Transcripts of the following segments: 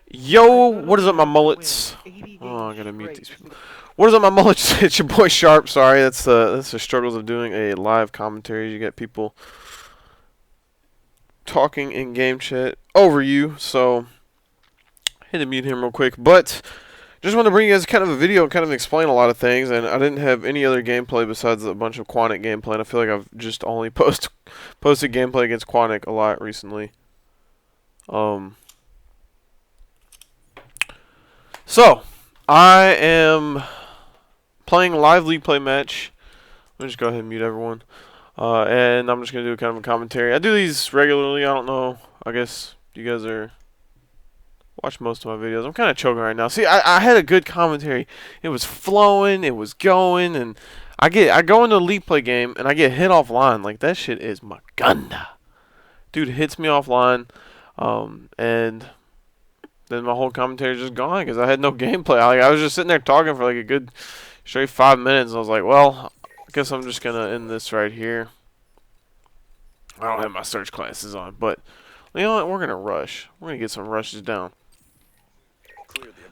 Yo, what is up, my mullets? Oh, I gotta mute these people. What is up, my mullets? It's your boy Sharp. Sorry, that's the struggles of doing a live commentary. You get people talking in game chat over you, so I had to mute him real quick. But just wanted to bring you guys kind of a video, kind of explain a lot of things, and I didn't have any other gameplay besides a bunch of Quantic gameplay. And I feel like I've just only posted gameplay against Quantic a lot recently. So, I am playing a live league play match. Let me just go ahead and mute everyone. And I'm just going to do kind of a commentary. I do these regularly. I don't know. I guess you guys watch most of my videos. I'm kind of choking right now. See, I had a good commentary. It was flowing. It was going. And I go into a league play game and I get hit offline. Like, that shit is Maganda. Dude hits me offline. And then my whole commentary is just gone because I had no gameplay. I was just sitting there talking for like a good straight 5 minutes. And I was like, well, I guess I'm just going to end this right here. I don't have my search classes on, but you know what? We're going to rush. We're going to get some rushes down.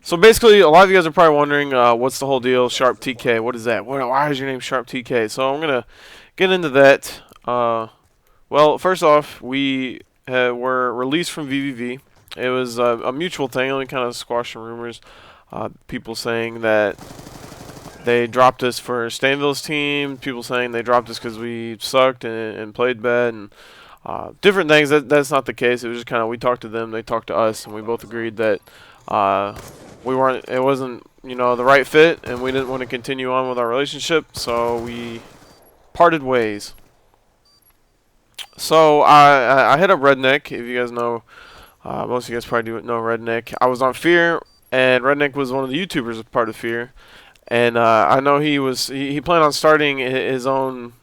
So basically, a lot of you guys are probably wondering, what's the whole deal? Sharp TK, what is that? Why is your name Sharp TK? So I'm going to get into that. Well, first off, we were released from VVV. It was a mutual thing, only kind of squashed some rumors. People saying that they dropped us for Stanville's team. People saying they dropped us because we sucked and played bad and different things. That's not the case. It was just kind of we talked to them, they talked to us, and we both agreed that we weren't. It wasn't the right fit, and we didn't want to continue on with our relationship. So we parted ways. So I hit up Redneck. If you guys know. Most of you guys probably do know Redneck. I was on Fear, and Redneck was one of the YouTubers of part of Fear. And I know he planned on starting his own.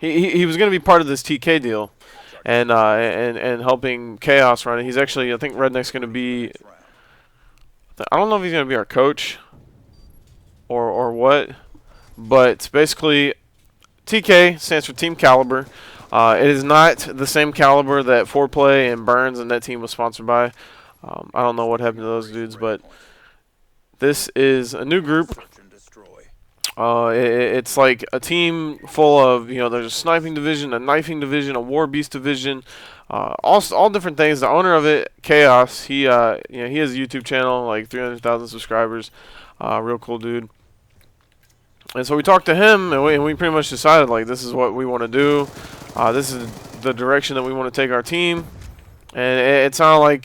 He was going to be part of this TK deal, and helping Chaos run it. He's actually, I think Redneck's going to be. I don't know if he's going to be our coach, or what, but basically, TK stands for Team Caliber. It is not the same caliber that Foreplay and Burns and that team was sponsored by. I don't know what happened to those dudes, but this is a new group. It's like a team full of, there's a sniping division, a knifing division, a war beast division, all different things. The owner of it, Chaos, he has a YouTube channel, like 300,000 subscribers, real cool dude. And so we talked to him, and we pretty much decided, like, this is what we want to do. This is the direction that we want to take our team. And it sounded like,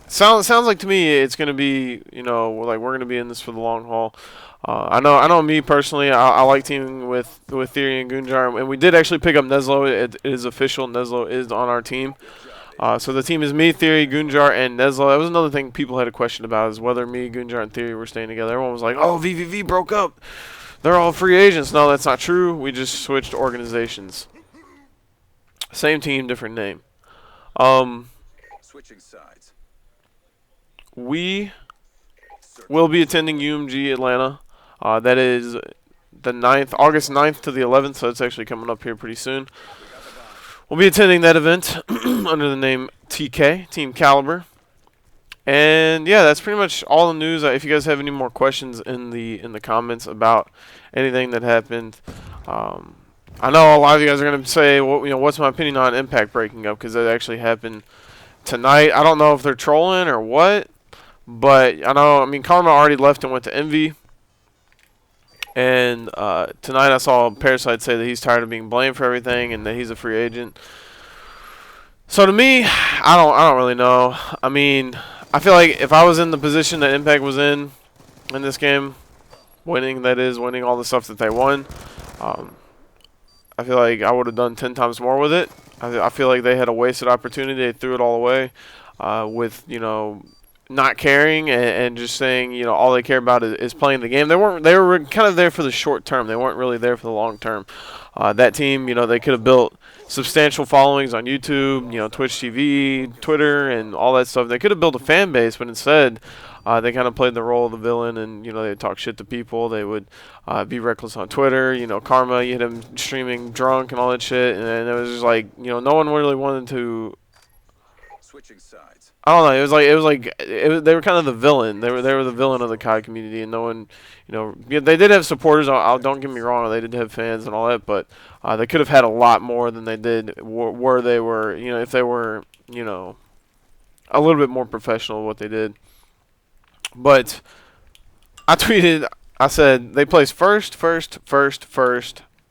sounds like to me it's going to be, like we're going to be in this for the long haul. I know me personally, I like teaming with Theory and Gunjar, and we did actually pick up Neslo. It is official. Neslo is on our team. So the team is me, Theory, Gunjar, and Neslo. That was another thing people had a question about, is whether me, Gunjar, and Theory were staying together. Everyone was like, oh, VVV broke up. They're all free agents. No, that's not true. We just switched organizations. Same team, different name. Switching sides. We will be attending UMG Atlanta. That is the 9th, August 9th to the 11th, so it's actually coming up here pretty soon. We'll be attending that event under the name TK, Team Caliber. And yeah, that's pretty much all the news. If you guys have any more questions in the comments about anything that happened, I know a lot of you guys are going to say, well, what's my opinion on Impact breaking up, because that actually happened tonight. I don't know if they're trolling or what, but Karma already left and went to Envy. And tonight I saw Parasite say that he's tired of being blamed for everything and that he's a free agent. So to me, I don't really know. I mean, I feel like if I was in the position that Impact was in this game, winning all the stuff that they won, I feel like I would have done 10 times more with it. I feel like they had a wasted opportunity. They threw it all away with, not caring and just saying, all they care about is playing the game. They were kind of there for the short term. They weren't really there for the long term. That team, they could have built substantial followings on YouTube, Twitch TV, Twitter, and all that stuff. They could have built a fan base, but instead, they kind of played the role of the villain, and they talk shit to people. They would be reckless on Twitter. Karma, you hit him streaming drunk and all that shit, and it was just like, no one really wanted to I don't know. They were kind of the villain. They were the villain of the COD community, and no one, yeah, they did have supporters. Don't get me wrong. They did have fans and all that, but they could have had a lot more than they did. Where they were, if they were, a little bit more professional at what they did. But I tweeted. I said they placed first,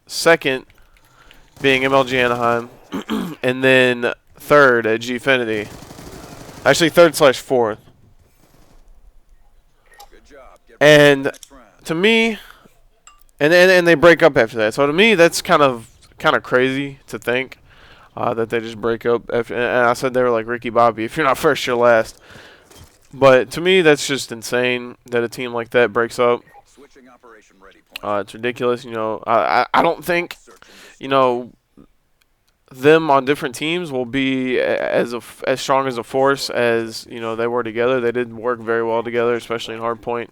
second being MLG Anaheim, and then third at Gfinity. Actually, third/fourth. And to me, and they break up after that. So to me, that's kind of crazy to think that they just break up. After, and I said they were like Ricky Bobby. If you're not first, you're last. But to me, that's just insane that a team like that breaks up. It's ridiculous. I don't think, them on different teams will be as strong as a force as they were together. They did work very well together, especially in Hardpoint.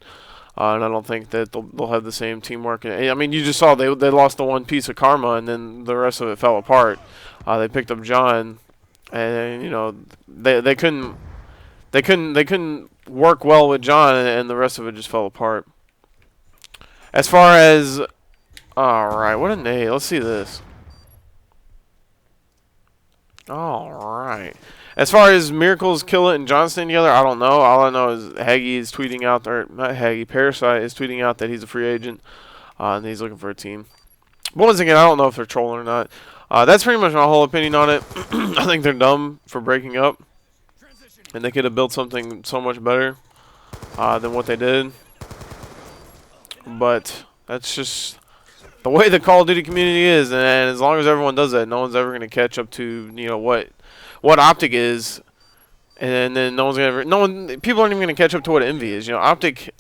And I don't think that they'll have the same teamwork. I mean, you just saw they lost the one piece of karma, and then the rest of it fell apart. They picked up John, and they couldn't work well with John, and the rest of it just fell apart. As far as, all right, what a nade. Let's see this. All right. As far as Miracles, Kill It, and Johnston together, I don't know. All I know is Haggy is tweeting out, or not Haggy, Parasite is tweeting out that he's a free agent, and he's looking for a team. But once again, I don't know if they're trolling or not. That's pretty much my whole opinion on it. I think they're dumb for breaking up, and they could have built something so much better than what they did. But that's just the way the Call of Duty community is, and as long as everyone does that, no one's ever going to catch up to what Optic is, and then people aren't even going to catch up to what Envy is. Optic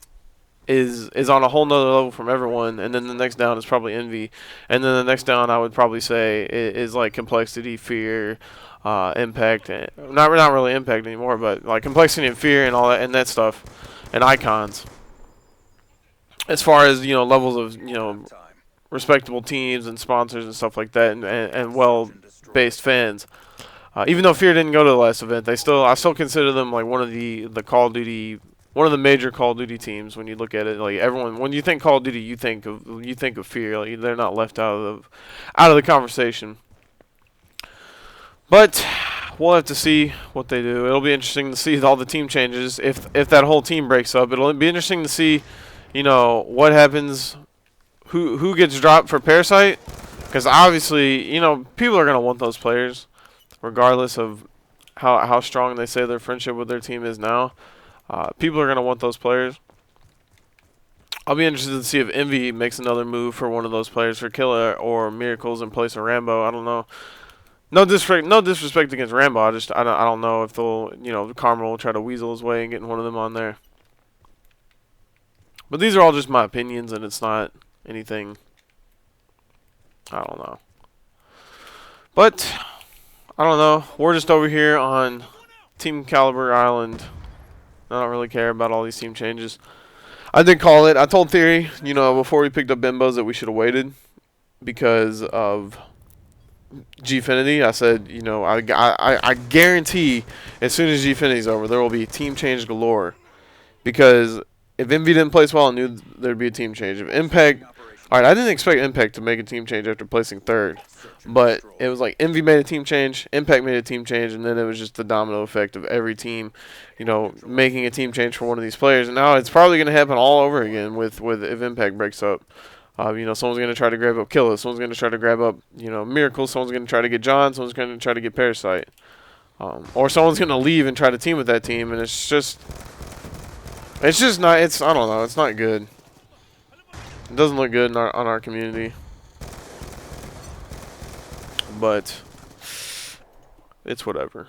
is on a whole nother level from everyone, and then the next down is probably Envy, and then the next down I would probably say is like Complexity, Fear, Impact, not really Impact anymore, but like Complexity and Fear and all that and that stuff, and Icons. As far as levels of respectable teams and sponsors and stuff like that, and well-based fans. Even though Fear didn't go to the last event, I still consider them like one of the Call of Duty, one of the major Call of Duty teams. When you look at it, like everyone, when you think Call of Duty, you think of Fear. Like they're not left out of the conversation. But we'll have to see what they do. It'll be interesting to see all the team changes. If that whole team breaks up, it'll be interesting to see, what happens. Who gets dropped for Parasite? Because obviously, people are gonna want those players, regardless of how strong they say their friendship with their team is now. People are gonna want those players. I'll be interested to see if Envy makes another move for one of those players for Killer or Miracles in place of Rambo. I don't know. No disrespect against Rambo. I don't know if they'll Karma will try to weasel his way and getting one of them on there. But these are all just my opinions, and it's not anything. I don't know. But I don't know. We're just over here on Team Caliber Island. I don't really care about all these team changes. I did call it. I told Theory, before we picked up Bimbos that we should have waited because of Gfinity. I said, I guarantee as soon as Gfinity's over, there will be team change galore. Because if Envy didn't place well, I knew there'd be a team change. If Impact, all right, I didn't expect Impact to make a team change after placing third, but it was like Envy made a team change, Impact made a team change, and then it was just the domino effect of every team, making a team change for one of these players. And now it's probably going to happen all over again with if Impact breaks up. Someone's going to try to grab up Killer, someone's going to try to grab up Miracle, someone's going to try to get John, someone's going to try to get Parasite, or someone's going to leave and try to team with that team, and it's just not. I don't know. It's not good. It doesn't look good on our community. But it's whatever.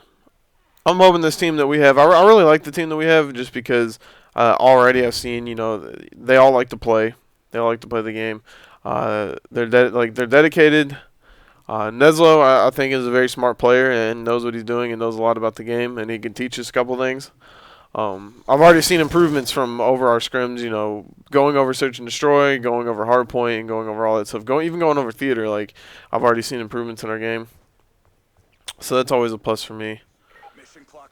I'm hoping this team that we have. I really like the team that we have just because already I've seen they all like to play. They all like to play the game. They're dedicated. Neslo, I think, is a very smart player and knows what he's doing and knows a lot about the game, and he can teach us a couple things. I've already seen improvements from over our scrims, going over Search and Destroy, going over Hardpoint, and going over all that stuff. Even going over Theater, like, I've already seen improvements in our game. So that's always a plus for me.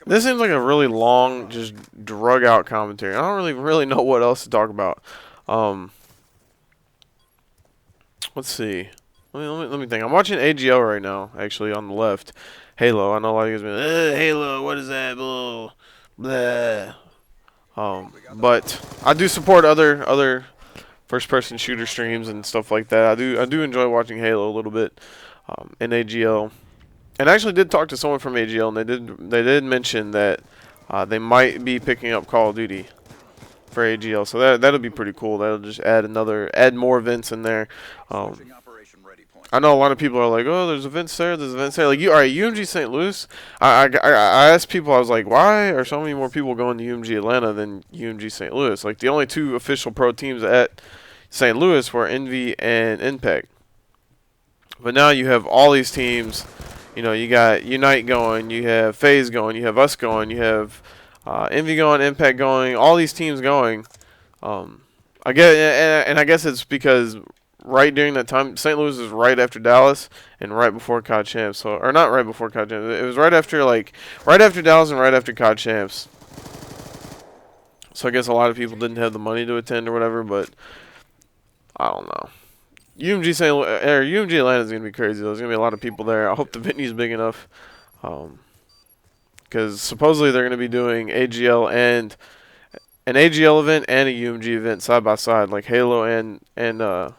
This seems like a really long, just drug out commentary. I don't really know what else to talk about. Um, let's see. Let me think. I'm watching AGL right now, actually, on the left. Halo. I know a lot of you guys been, Halo, what is that? Blah. Blah. But I do support other first-person shooter streams and stuff like that. I do enjoy watching Halo a little bit in AGL. And I actually did talk to someone from AGL, and they did mention that they might be picking up Call of Duty for AGL. So that'll be pretty cool. That'll just add more events in there. I know a lot of people are like, oh, there's events there, there's events there. Like, all right, UMG St. Louis. I asked people, I was like, why are so many more people going to UMG Atlanta than UMG St. Louis? Like, the only two official pro teams at St. Louis were Envy and Impact. But now you have all these teams. You know, you got Unite going, you have FaZe going, you have us going, you have Envy going, Impact going, all these teams going. I guess it's because right during that time, St. Louis is right after Dallas and right before COD Champs. So, or not right before COD Champs. It was right after Dallas and right after COD Champs. So I guess a lot of people didn't have the money to attend or whatever, but I don't know. UMG Atlanta is gonna be crazy though. There's gonna be a lot of people there. I hope the venue's big enough, because supposedly they're gonna be doing AGL and an AGL event and a UMG event side by side, like Halo and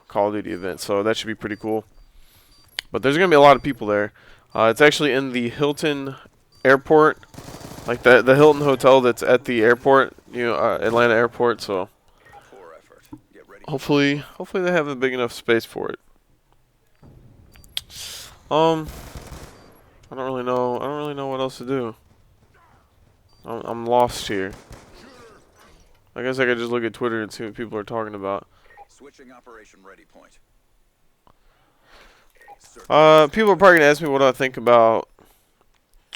Call of Duty event. So that should be pretty cool. But there's gonna be a lot of people there. It's actually in the Hilton Airport, like the Hilton Hotel that's at the airport, Atlanta Airport. So hopefully they have a big enough space for it. I don't really know what else to do. I'm lost here. I guess I could just look at Twitter and see what people are talking about. Switching operation ready point. People are probably gonna ask me what I think about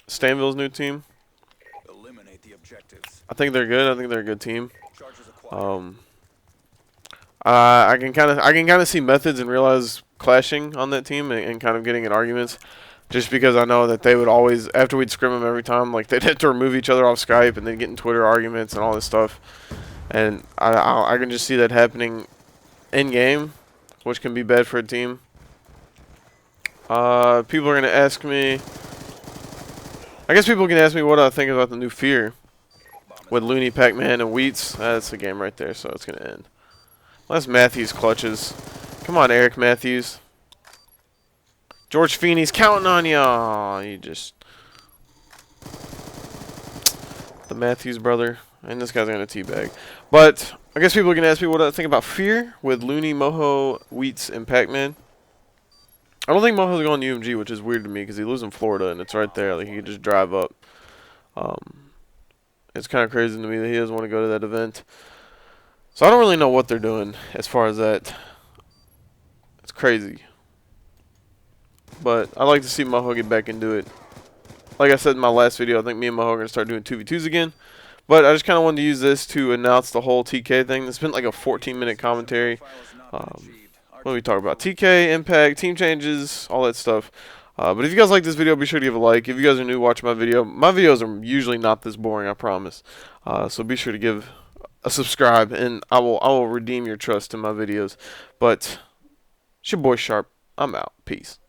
Stanville's new team. Eliminate the objectives. I think they're good. I think they're a good team. I can kind of see methods and realize clashing on that team and kind of getting in arguments, just because I know that they would always, after we'd scrim them every time, like they'd have to remove each other off Skype and then get in Twitter arguments and all this stuff, and I can just see that happening in game, which can be bad for a team. People are gonna ask me. I guess people can ask me what I think about the new Fear with Looney, Pac-Man, and Wheats. That's the game right there, so it's gonna end. That's Matthews clutches. Come on, Eric Matthews. George Feeney's counting on you. Oh, you just... The Matthews brother. And this guy's going to teabag. But I guess people can ask me what I think about Fear with Looney, Moho, Wheats, and Pac-Man. I don't think Moho's going to UMG, which is weird to me because he lives in Florida and it's right there. Like, he could just drive up. It's kind of crazy to me that he doesn't want to go to that event. So I don't really know what they're doing as far as that. It's crazy. But I'd like to see Moho get back into it. Like I said in my last video, I think me and Moho are going to start doing 2v2s again. But I just kind of wanted to use this to announce the whole TK thing. It's been like a 14-minute commentary. What do we talk about? TK, Impact, team changes, all that stuff. But if you guys like this video, be sure to give a like. If you guys are new, watch my video. My videos are usually not this boring, I promise. So be sure to give a subscribe, and I will redeem your trust in my videos. But it's your boy Sharp. I'm out. Peace.